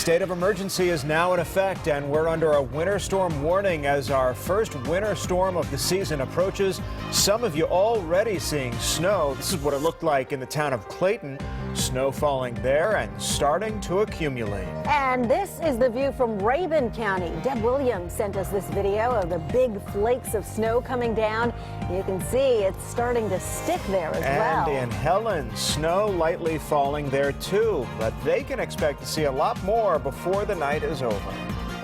state of emergency is now in effect, and we're under a winter storm warning as our first winter storm of the season approaches. Some of you already seeing snow. This is what it looked like in the town of Clayton. Snow falling there and starting to accumulate. And this is the view from Rabun County. Deb Williams sent us this video of the big flakes of snow coming down. You can see it's starting to stick there as well. And in Helen, snow lightly falling there too, but they can expect to see a lot more before the night is over.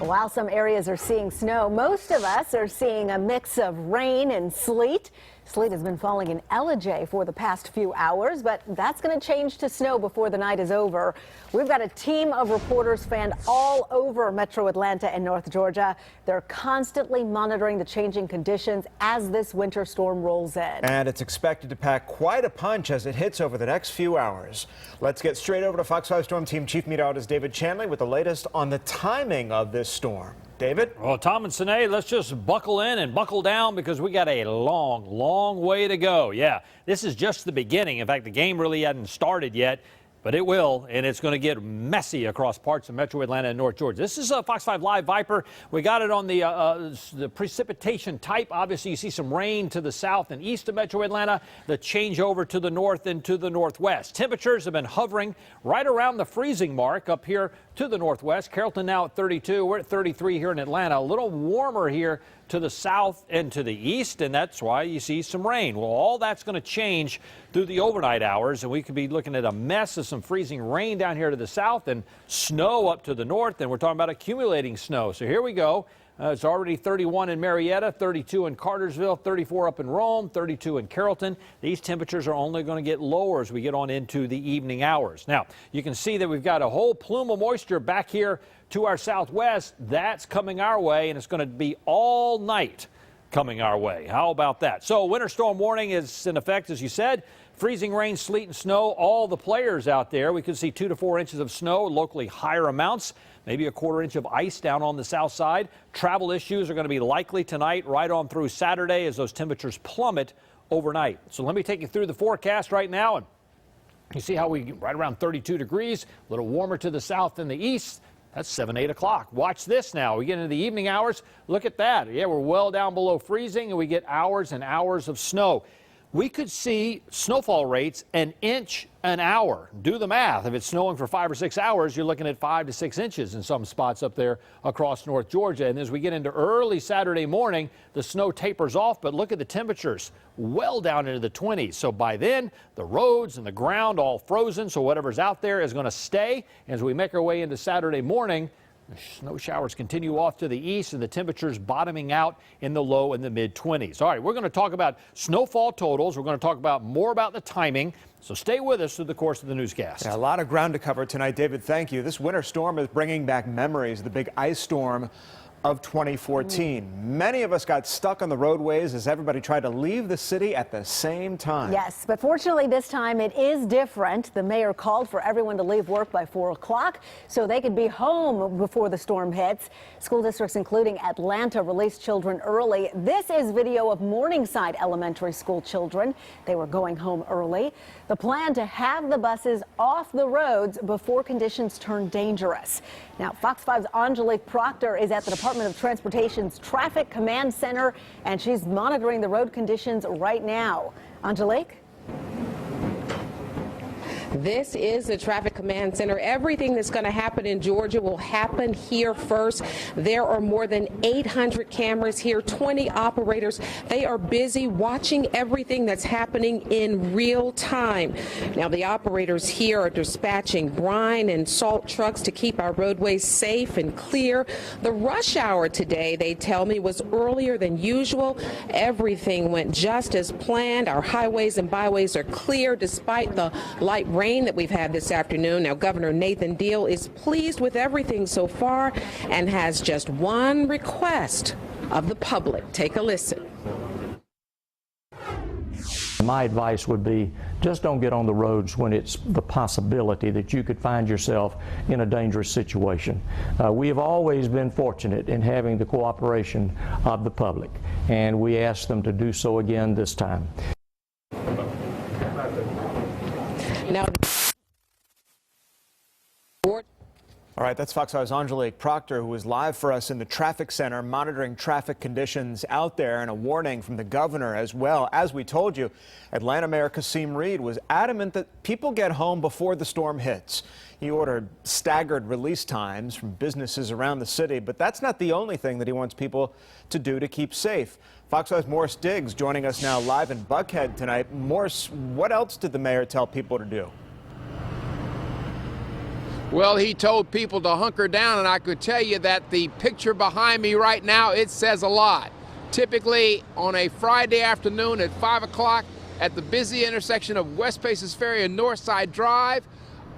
While some areas are seeing snow, most of us are seeing a mix of rain and sleet. Sleet has been falling in Ellijay for the past few hours, but that's going to change to snow before the night is over. We've got a team of reporters fanned all over Metro Atlanta and North Georgia. They're constantly monitoring the changing conditions as this winter storm rolls in. And it's expected to pack quite a punch as it hits over the next few hours. Let's get straight over to Fox 5 Storm Team Chief Meteorologist David Chanley with the latest on the timing of this storm. David? Well, Tom and Sinead, let's just buckle in and buckle down because we got a long way to go. Yeah, this is just the beginning. In fact, the game really hadn't started yet, but it will, and it's going to get messy across parts of Metro Atlanta and North Georgia. This is a Fox 5 Live Viper. We got it on the precipitation type. Obviously, you see some rain to the south and east of Metro Atlanta. The change over to the north and to the northwest. Temperatures have been hovering right around the freezing mark up here to the northwest. Carrollton now at 32. We're at 33 here in Atlanta. A little warmer here to the south and to the east, and that's why you see some rain. Well, all that's going to change through the overnight hours, and we could be looking at a mess of some freezing rain down here to the south and snow up to the north, and we're talking about accumulating snow. So here we go. It's already 31 in Marietta, 32 in Cartersville, 34 up in Rome, 32 in Carrollton. These temperatures are only going to get lower as we get on into the evening hours. Now, you can see that we've got a whole plume of moisture back here to our southwest. That's coming our way, and it's going to be all night coming our way. How about that? So winter storm warning is in effect, as you said. Freezing rain, sleet, and snow. All the players out there, we could see 2 to 4 inches of snow, locally higher amounts, maybe a quarter inch of ice down on the south side. Travel issues are going to be likely tonight right on through Saturday as those temperatures plummet overnight. So let me take you through the forecast right now. And you see how we right around 32 degrees, a little warmer to the south than the east. That's 7, 8 o'clock. Watch this now. We get into the evening hours. Look at that. Yeah, we're well down below freezing, and we get hours and hours of snow. We could see snowfall rates an inch an hour. Do the math. If it's snowing for 5 or 6 hours, you're looking at 5 to 6 inches in some spots up there across North Georgia. And as we get into early Saturday morning, the snow tapers off, but look at the temperatures well down into the 20s. So by then, the roads and the ground all frozen, so whatever's out there is going to stay. As we make our way into Saturday morning, the snow showers continue off to the east, and the temperatures bottoming out in the low and the mid-20s. All right, we're going to talk about snowfall totals. We're going to talk about more about the timing. So stay with us through the course of the newscast. Yeah, a lot of ground to cover tonight, David. Thank you. This winter storm is bringing back memories of the big ice storm of 2014. Many of us got stuck on the roadways as everybody tried to leave the city at the same time. Yes, but fortunately this time it is different. The mayor called for everyone to leave work by 4 o'clock so they could be home before the storm hits. School districts including Atlanta released children early. This is video of Morningside Elementary School children. They were going home early. The plan to have the buses off the roads before conditions turn dangerous. Now, Fox 5's Angelique Proctor is at the Department of Transportation's Traffic Command Center, and she's monitoring the road conditions right now. Angelique? This is the Traffic Command Center. Everything that's going to happen in Georgia will happen here first. There are more than 800 cameras here, 20 operators. They are busy watching everything that's happening in real time. Now, the operators here are dispatching brine and salt trucks to keep our roadways safe and clear. The rush hour today, they tell me, was earlier than usual. Everything went just as planned. Our highways and byways are clear despite the light rain that we've had this afternoon. Now, Governor Nathan Deal is pleased with everything so far and has just one request of the public. Take a listen. My advice would be just don't get on the roads when it's the possibility that you could find yourself in a dangerous situation. We have always been fortunate in having the cooperation of the public, and we ask them to do so again this time. Now, All right, that's Fox 5's Angelique Proctor, who was live for us in the traffic center, monitoring traffic conditions out there, and a warning from the governor as well. As we told you, Atlanta Mayor KASIM was adamant that people get home before the storm hits. He ordered staggered release times from businesses around the city, but that's not the only thing that he wants people to do to keep safe. Fox 5's Morris Diggs joining us now live in Buckhead tonight. Morris, what else did the mayor tell people to do? Well, he told people to hunker down, and I could tell you that the picture behind me right now, it says a lot. Typically, on a Friday afternoon at 5 o'clock at the busy intersection of West Paces Ferry and Northside Drive,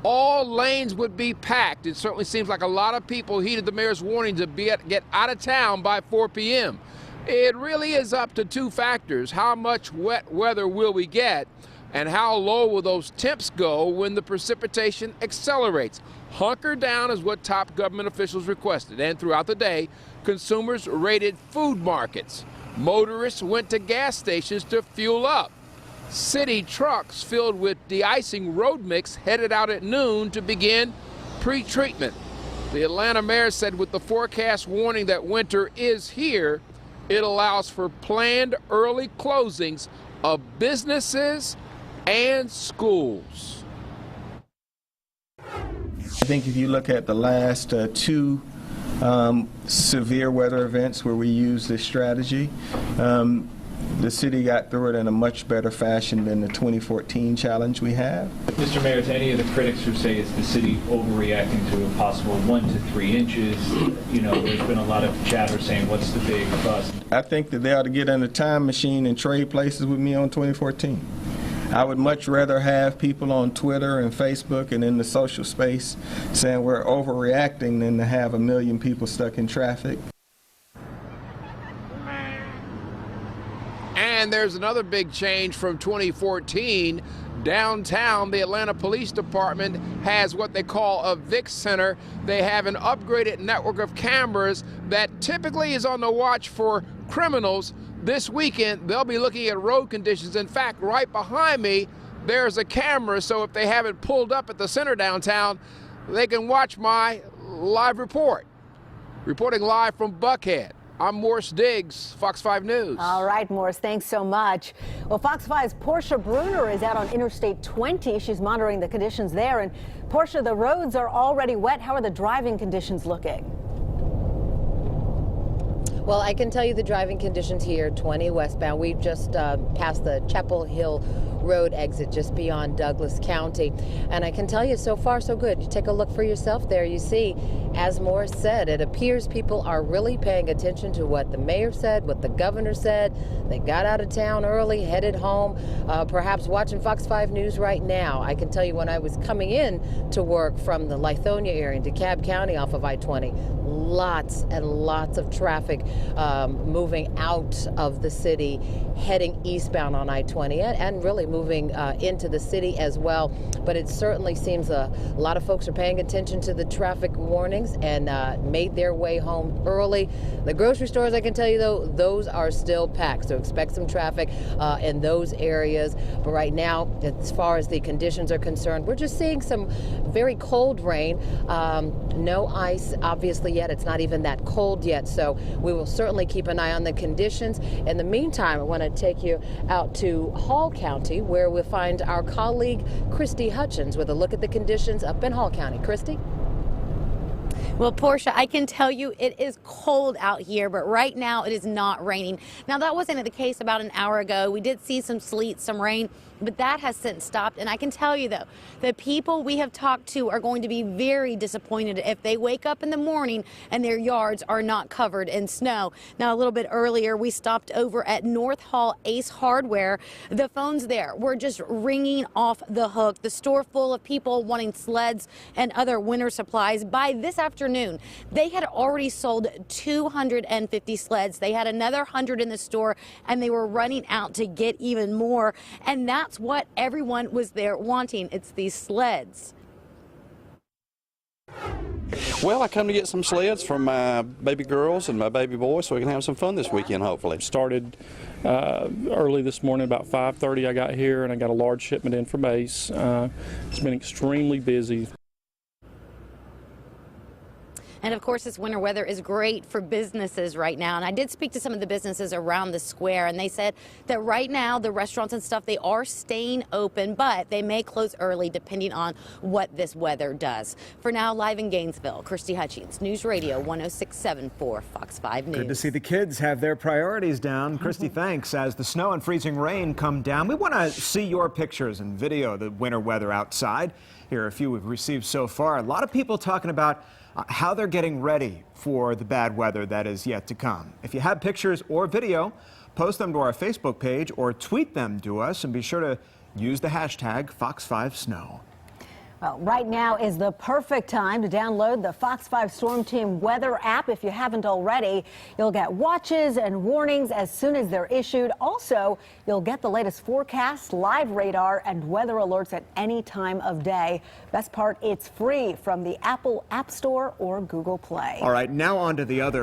all lanes would be packed. It certainly seems like a lot of people heeded the mayor's warning to get out of town by 4 p.m. It really is up to two factors. How much wet weather will we get, and how low will those temps go when the precipitation accelerates? Hunker down is what top government officials requested, and throughout the day, consumers raided food markets. Motorists went to gas stations to fuel up. City trucks filled with de-icing road mix headed out at noon to begin pre-treatment. The Atlanta mayor said with the forecast warning that winter is here, it allows for planned early closings of businesses and schools. I think if you look at the last two severe weather events where we used this strategy, the city got through it in a much better fashion than the 2014 challenge we have. Mr. Mayor, to any of the critics who say it's the city overreacting to a possible 1 to 3 inches, you know, there's been a lot of chatter saying, what's the big fuss? I think that they ought to get in a time machine and trade places with me on 2014. I would much rather have people on Twitter and Facebook and in the social space saying we're overreacting than to have 1 million people stuck in traffic. And there's another big change from 2014. Downtown, the Atlanta Police Department has what they call a VIC center. They have an upgraded network of cameras that typically is on the watch for criminals. This weekend, they'll be looking at road conditions. In fact, right behind me, there's a camera, so if they have it pulled up at the center downtown, they can watch my live report. Reporting live from Buckhead, I'm Morris Diggs, Fox 5 News. All right, Morris, thanks so much. Well, Fox 5's Portia Bruner is out on Interstate 20. She's monitoring the conditions there. And Portia, the roads are already wet. How are the driving conditions looking? Well, I can tell you the driving conditions here, 20 westbound. We've just passed the Chapel Hill Road exit just beyond Douglas County. And I can tell you so far so good. You take a look for yourself there. You see, as Morris said, it appears people are really paying attention to what the mayor said, what the governor said. They got out of town early, headed home, perhaps watching Fox 5 News right now. I can tell you when I was coming in to work from the Lithonia area into DeKalb County off of I-20, lots and lots of traffic moving out of the city, heading eastbound on I-20, and really moving into the city as well. But it certainly seems a lot of folks are paying attention to the traffic warnings and made their way home early. The grocery stores, I can tell you though, those are still packed, so expect some traffic in those areas. But right now, as far as the conditions are concerned, we're just seeing some very cold rain. No ice, obviously, yet. It's not even that cold yet, so we will certainly keep an eye on the conditions. In the meantime, I want to take you out to Hall County, where we'll find our colleague Christy Hutchins with a look at the conditions up in Hall County. Christy? Well, Portia, I can tell you it is cold out here, but right now it is not raining. Now, that wasn't the case about an hour ago. We did see some sleet, some rain, but that has since stopped. And I can tell you, though, the people we have talked to are going to be very disappointed if they wake up in the morning and their yards are not covered in snow. Now, a little bit earlier, we stopped over at North Hall Ace Hardware. The phones there were just ringing off the hook. The store full of people wanting sleds and other winter supplies. By this afternoon, they had already sold 250 sleds. They had another 100 in the store, and they were running out to get even more. And that's what everyone was there wanting. It's these sleds. Well, I come to get some sleds from my baby girls and my baby boy so we can have some fun this weekend, hopefully. Started early this morning, about 5:30 I got here, and I got a large shipment in from Ace. It's been extremely busy. And of course, this winter weather is great for businesses right now. And I did speak to some of the businesses around the square, and they said that right now the restaurants and stuff, they are staying open, but they may close early depending on what this weather does. For now, live in Gainesville, Christy Hutchings, News Radio 106.7 for Fox 5 News. Good to see the kids have their priorities down. Christy, thanks. As the snow and freezing rain come down, we want to see your pictures and video of the winter weather outside. Here are a few we've received so far. A lot of people talking about how they're getting ready for the bad weather that is yet to come. If you have pictures or video, post them to our Facebook page or tweet them to us, and be sure to use the hashtag Fox5Snow. Well, right now is the perfect time to download the Fox 5 Storm Team weather app. If you haven't already, you'll get watches and warnings as soon as they're issued. Also, you'll get the latest forecast, live radar, and weather alerts at any time of day. Best part, it's free from the Apple App Store or Google Play. All right, now on to the other